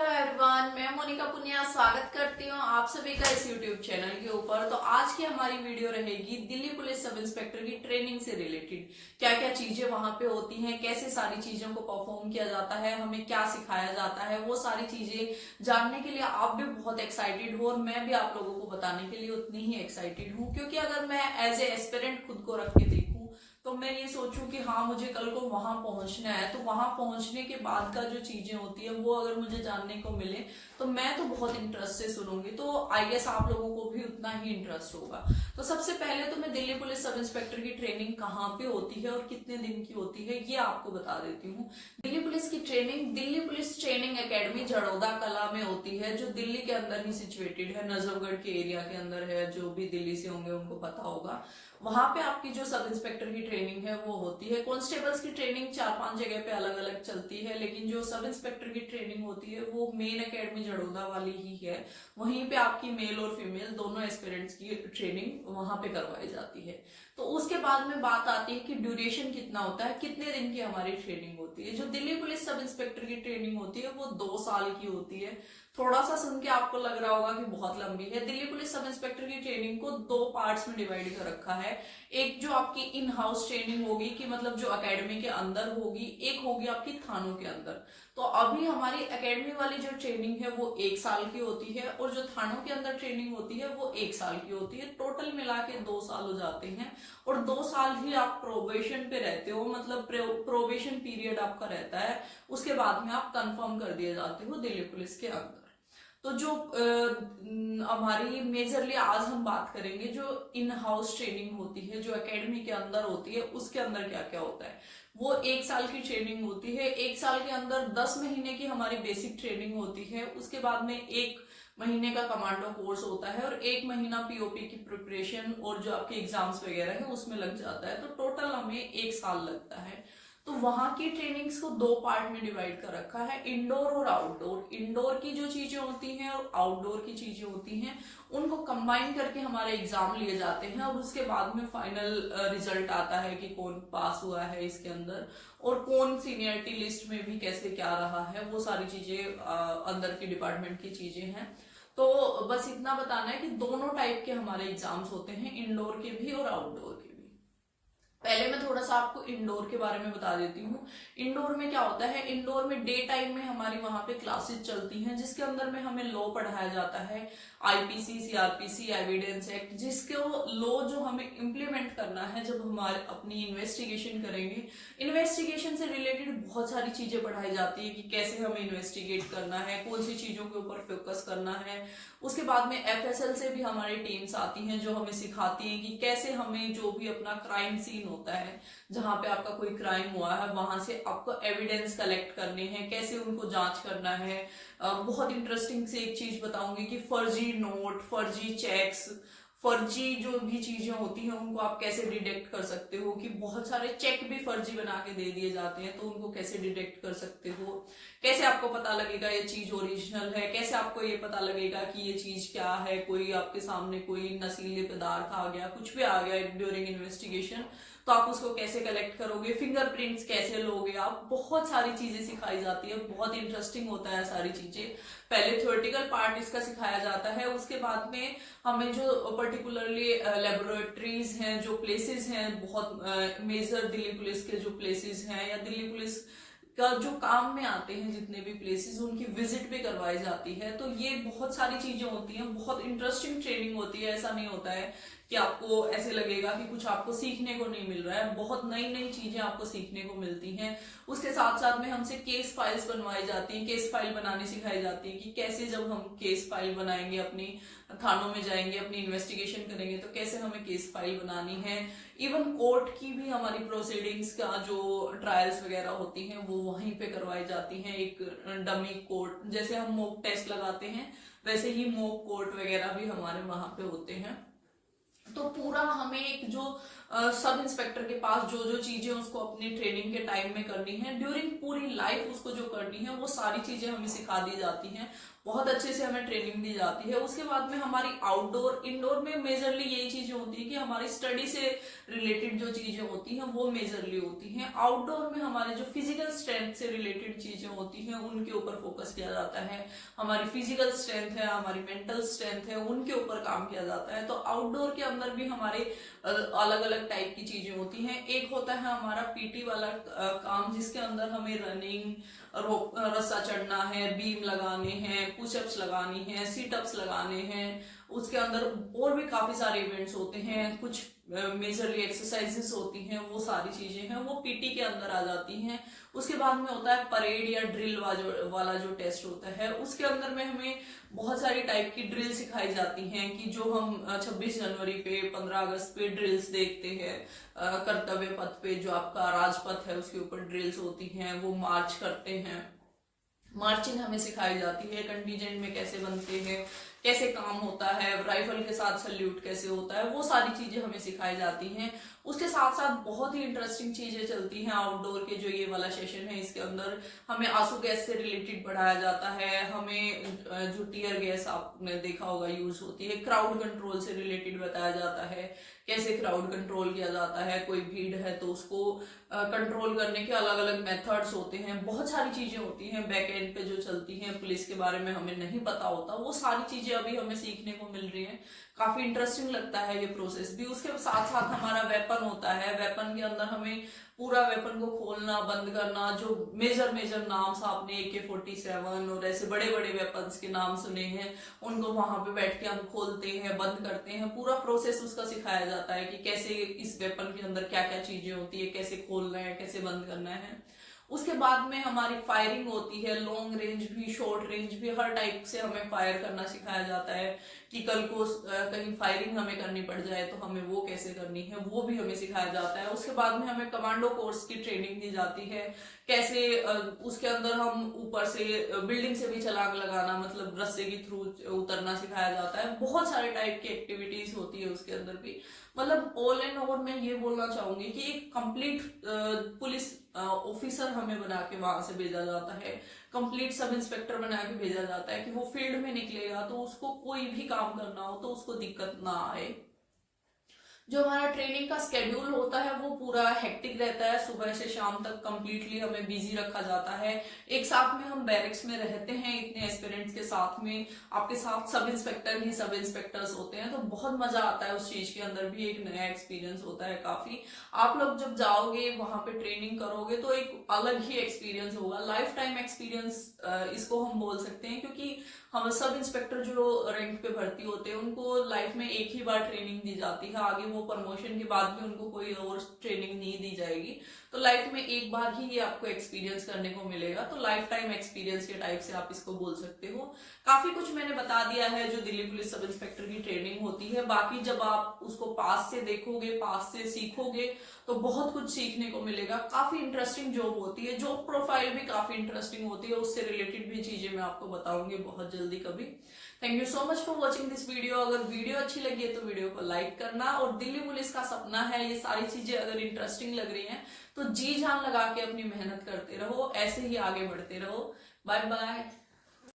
Hello everyone, मैं मोनिका पुनिया स्वागत करती हूँ आप सभी का इस यूट्यूब चैनल के ऊपर। तो आज की हमारी वीडियो रहेगी दिल्ली पुलिस सब इंस्पेक्टर की ट्रेनिंग से रिलेटेड। क्या क्या चीजें वहां पे होती हैं, कैसे सारी चीजों को परफॉर्म किया जाता है, हमें क्या सिखाया जाता है, वो सारी चीजें जानने के लिए आप भी बहुत एक्साइटेड हो और मैं भी आप लोगों को बताने के लिए उतनी ही एक्साइटेड हूँ। क्योंकि अगर मैं एज ए एस्पिरेंट खुद को रख के देखूँ तो मैं ये सोचूं कि हाँ मुझे कल को वहां पहुंचना है, तो वहां पहुंचने के बाद का जो चीजें होती है वो अगर मुझे जानने को मिले तो मैं तो बहुत इंटरेस्ट से सुनूंगी। तो आई गेस आप लोगों को भी उतना ही इंटरेस्ट होगा। तो सबसे पहले तो मैं दिल्ली पुलिस सब इंस्पेक्टर की ट्रेनिंग कहाँ पे होती है और कितने दिन की होती है ये आपको बता देती हूँ। दिल्ली पुलिस की training Delhi police training academy Jharoda कला में होती है, जो दिल्ली के अंदर ही सिचुएटेड है, नजफगढ़ के एरिया के अंदर है। जो भी दिल्ली से होंगे उनको पता होगा। वहां पे आपकी जो सब इंस्पेक्टर की ट्रेनिंग है वो होती है। कॉन्स्टेबल्स की ट्रेनिंग 4-5 जगह पे अलग अलग चलती है, लेकिन जो सब इंस्पेक्टर की ट्रेनिंग होती है वो मेन एकेडमी झड़ौदा वाली ही है। वहीं पे आपकी मेल और फीमेल दोनों एस्पिरेंट्स की ट्रेनिंग वहां पे करवाई जाती है। तो उसके बाद में बात आती है कि ड्यूरेशन कितना होता है, कितने दिन की हमारी ट्रेनिंग होती है। जो दिल्ली पुलिस सब इंस्पेक्टर की ट्रेनिंग होती है वो 2 साल की होती है। थोड़ा सा सुन के आपको लग रहा होगा कि बहुत लंबी है। दिल्ली पुलिस सब इंस्पेक्टर की ट्रेनिंग को 2 पार्ट्स में डिवाइड कर रखा है। एक जो आपकी इन हाउस ट्रेनिंग होगी कि मतलब जो एकेडमी के अंदर होगी, एक होगी आपकी थानों के अंदर। तो अभी हमारी एकेडमी वाली जो ट्रेनिंग है वो 1 साल की होती है और जो थानों के अंदर ट्रेनिंग होती है वो 1 साल की होती है। टोटल मिला के 2 साल हो जाते हैं और 2 साल ही आप प्रोबेशन पे रहते हो, मतलब प्रोबेशन पीरियड आपका रहता है। उसके बाद में आप कंफर्म कर दिए जाते हो दिल्ली पुलिस के अंदर। तो जो हमारी मेजरली आज हम बात करेंगे जो इन हाउस ट्रेनिंग होती है, जो एकेडमी के अंदर होती है, उसके अंदर क्या क्या होता है। वो 1 साल की ट्रेनिंग होती है। 1 साल के अंदर 10 महीने की हमारी बेसिक ट्रेनिंग होती है। उसके बाद में 1 महीने का कमांडो कोर्स होता है और 1 महीना पीओपी की प्रिपरेशन और जो आपके एग्जाम्स वगैरह है उसमें लग जाता है। तो टोटल हमें 1 साल लगता है। तो वहां की ट्रेनिंग्स को 2 पार्ट में डिवाइड कर रखा है, इंडोर और आउटडोर। इंडोर की जो चीजें होती हैं और आउटडोर की चीजें होती हैं उनको कंबाइन करके हमारे एग्जाम लिए जाते हैं और उसके बाद में फाइनल रिजल्ट आता है कि कौन पास हुआ है इसके अंदर और कौन सीनियरिटी लिस्ट में भी कैसे क्या रहा है। वो सारी चीजें अंदर की डिपार्टमेंट की चीजें हैं। तो बस इतना बताना है कि दोनों टाइप के हमारे एग्जाम्स होते हैं, इंडोर के भी और आउटडोर के भी। पहले मैं थोड़ा सा आपको इंडोर के बारे में बता देती हूँ। इंडोर में क्या होता है, इंडोर में डे टाइम में हमारी वहां पे क्लासेस चलती हैं जिसके अंदर में हमें लॉ पढ़ाया जाता है, आईपीसी, सीआरपीसी, एविडेंस एक्ट, जिसको लॉ जो हमें इम्प्लीमेंट करना है जब हमारे अपनी इन्वेस्टिगेशन करेंगे। इन्वेस्टिगेशन से रिलेटेड बहुत सारी चीजें पढ़ाई जाती है कि कैसे हमें इन्वेस्टिगेट करना है, कौन सी चीजों के ऊपर फोकस करना है। उसके बाद में एफएसएल से भी हमारी टीम्स आती हैं जो हमें सिखाती हैं कि कैसे हमें जो भी अपना क्राइम सीन होता है, जहां पे आपका कोई क्राइम हुआ है, वहां से आपको एविडेंस कलेक्ट करने हैं, कैसे उनको जांच करना है। बहुत इंटरेस्टिंग से एक चीज बताऊंगी कि फर्जी नोट, फर्जी चेक्स, फर्जी जो भी चीजें होती हैं उनको आप कैसे डिटेक्ट कर सकते हो। कि बहुत सारे चेक भी फर्जी बना के दे दिए जाते हैं, तो उनको कैसे डिटेक्ट कर सकते हो। कैसे आपको पता लगेगा ये चीज ओरिजिनल है, कैसे आपको ये पता लगेगा कि ये चीज क्या है। कोई आपके सामने कोई नशीले पदार्थ आ गया, कुछ भी आ गया ड्यूरिंग इन्वेस्टिगेशन, तो आप उसको कैसे कलेक्ट करोगे, फिंगरप्रिंट्स कैसे लोगे आप। बहुत सारी चीजें सिखाई जाती है, बहुत इंटरेस्टिंग होता है सारी चीजें। पहले थ्योरेटिकल पार्ट इसका सिखाया जाता है, उसके बाद में हमें जो पर्टिकुलरली लेबोरेटरीज हैं, जो प्लेसेस हैं, बहुत मेजर दिल्ली पुलिस के जो प्लेसेस हैं या दिल्ली पुलिस का जो काम में आते हैं जितने भी प्लेसेस, उनकी विजिट भी करवाई जाती है। तो ये बहुत सारी चीजें होती हैं, बहुत इंटरेस्टिंग ट्रेनिंग होती है। ऐसा नहीं होता है कि आपको ऐसे लगेगा कि कुछ आपको सीखने को नहीं मिल रहा है। बहुत नई नई चीजें आपको सीखने को मिलती हैं। उसके साथ साथ में हमसे केस फाइल्स बनवाई जाती हैं, केस फाइल बनानी सिखाई जाती है कि कैसे जब हम केस फाइल बनाएंगे, अपनी थानों में जाएंगे, अपनी इन्वेस्टिगेशन करेंगे, तो कैसे हमें केस फाइल बनानी है। इवन कोर्ट की भी हमारी प्रोसीडिंग्स का जो ट्रायल्स वगैरह होती हैं वो वहीं पे करवाई जाती हैं। एक डमी कोर्ट, जैसे हम मॉक टेस्ट लगाते हैं वैसे ही मॉक कोर्ट वगैरह भी हमारे वहां पे होते हैं। तो पूरा हमें एक जो सब इंस्पेक्टर के पास जो जो चीजें उसको अपनी ट्रेनिंग के टाइम में करनी है, ड्यूरिंग पूरी लाइफ उसको जो करनी है, वो सारी चीजें हमें सिखा दी जाती हैं। बहुत अच्छे से हमें ट्रेनिंग दी जाती है। उसके बाद में हमारी आउटडोर इंडोर में मेजरली यही चीजें होती है कि हमारी स्टडी से रिलेटेड जो चीजें होती हैं वो मेजरली होती हैं। आउटडोर में हमारे जो फिजिकल स्ट्रेंथ से रिलेटेड चीजें होती हैं उनके ऊपर फोकस किया जाता है। हमारी फिजिकल स्ट्रेंथ है, हमारी मेंटल स्ट्रेंथ है, उनके ऊपर काम किया जाता है। तो आउटडोर के अंदर भी हमारे अलग अलग टाइप की चीजें होती हैं। एक होता है हमारा पीटी वाला काम, जिसके अंदर हमें रनिंग, रस्सा चढ़ना है, बीम लगाने हैं, पुशअप्स लगानी है, सीटअप्स लगाने हैं। उसके अंदर और भी काफी सारे इवेंट्स होते हैं, कुछ मेजरली एक्सरसाइजेस होती हैं, वो सारी चीजें हैं वो पीटी के अंदर आ जाती हैं। उसके बाद में होता है परेड या ड्रिल वाला जो टेस्ट होता है, उसके अंदर में हमें बहुत सारी टाइप की ड्रिल सिखाई जाती हैं कि जो हम 26 जनवरी पे, 15 अगस्त पे ड्रिल्स देखते हैं। कर्तव्य पथ पे जो आपका राजपथ है उसके ऊपर ड्रिल्स होती हैं, वो मार्च करते हैं। मार्चिंग हमें सिखाई जाती है, कंटीजेंट में कैसे बनते हैं, कैसे काम होता है, राइफल के साथ सल्यूट कैसे होता है, वो सारी चीजें हमें सिखाई जाती हैं। उसके साथ साथ बहुत ही इंटरेस्टिंग चीजें चलती हैं आउटडोर के जो ये वाला सेशन है, इसके अंदर हमें आंसू गैस से रिलेटेड पढ़ाया जाता है। हमें जो टीयर गैस आपने देखा होगा यूज होती है, क्राउड कंट्रोल से रिलेटेड बताया जाता है, कैसे क्राउड कंट्रोल किया जाता है। कोई भीड़ है तो उसको कंट्रोल करने के अलग अलग मेथड्स होते हैं, बहुत सारी चीजें होती हैं बैक एंड पे जो चलती हैं। पुलिस के बारे में हमें नहीं पता होता, वो सारी चीजें अभी हमें सीखने को मिल रही हैं। काफी इंटरेस्टिंग लगता है ये प्रोसेस भी। उसके साथ साथ हमारा वेपन होता है, वेपन के अंदर हमें पूरा वेपन को खोलना, बंद करना, जो मेजर मेजर नाम आपने AK-47 और ऐसे बड़े बड़े वेपन्स के नाम सुने हैं, उनको वहां पे बैठ के हम खोलते हैं, बंद करते हैं। पूरा प्रोसेस उसका सिखाया जाता है कि कैसे इस वेपन के अंदर क्या क्या चीजें होती है, कैसे खोलना है, कैसे बंद करना है। उसके बाद में हमारी फायरिंग होती है, लॉन्ग रेंज भी, शॉर्ट रेंज भी, हर टाइप से हमें फायर करना सिखाया जाता है कि कल को कहीं फायरिंग हमें करनी पड़ जाए तो हमें वो कैसे करनी है, वो भी हमें सिखाया जाता है। उसके बाद में हमें कमांडो कोर्स की ट्रेनिंग दी जाती है, कैसे उसके अंदर हम ऊपर से बिल्डिंग से भी छलांग लगाना, मतलब रस्से के थ्रू उतरना सिखाया जाता है। बहुत सारे टाइप की एक्टिविटीज होती है उसके अंदर भी। मतलब ऑल एंड ऑल मैं ये बोलना चाहूंगी कि एक कंप्लीट पुलिस ऑफिसर हमें बना के वहां से भेजा जाता है, कंप्लीट सब इंस्पेक्टर बना के भेजा जाता है कि वो फील्ड में निकलेगा तो उसको कोई भी काम करना हो तो उसको दिक्कत ना आए। जो हमारा ट्रेनिंग का स्केड्यूल होता है वो पूरा हेक्टिक रहता है, सुबह से शाम तक कंप्लीटली हमें बिजी रखा जाता है। एक साथ में हम बैरिक्स में रहते हैं इतने एस्पिरेंट्स के साथ में, आपके साथ सब इंस्पेक्टर ही सब इंस्पेक्टर्स होते हैं, तो बहुत मजा आता है उस चीज के अंदर भी। एक नया एक्सपीरियंस होता है काफी। आप लोग जब जाओगे वहां पे ट्रेनिंग करोगे तो एक अलग ही एक्सपीरियंस होगा, लाइफ टाइम एक्सपीरियंस इसको हम बोल सकते हैं, क्योंकि हम सब इंस्पेक्टर जो रैंक पे भर्ती होते हैं उनको लाइफ में एक ही बार ट्रेनिंग दी जाती है, आगे वो प्रमोशन के बाद भी उनको कोई और ट्रेनिंग नहीं दी जाएगी। तो लाइफ में एक बार ही ये आपको एक्सपीरियंस करने को मिलेगा, तो लाइफ टाइम एक्सपीरियंस के टाइप से आप इसको बोल सकते हो। काफी कुछ मैंने बता दिया है जो दिल्ली पुलिस सब इंस्पेक्टर की ट्रेनिंग होती है। बाकी जब आप उसको पास से देखोगे, पास से सीखोगे तो बहुत कुछ सीखने को मिलेगा। काफी इंटरेस्टिंग जॉब होती है, जॉब प्रोफाइल भी काफी इंटरेस्टिंग होती है, उससे रिलेटेड भी चीजें मैं आपको बताऊंगी बहुत जल्दी कभी। Thank you so much for watching this video. अगर वीडियो अच्छी लगी है तो वीडियो को लाइक करना, और दिल्ली पुलिस का सपना है, ये सारी चीजें अगर इंटरेस्टिंग लग रही हैं तो जी जान लगा के अपनी मेहनत करते रहो, ऐसे ही आगे बढ़ते रहो। Bye bye.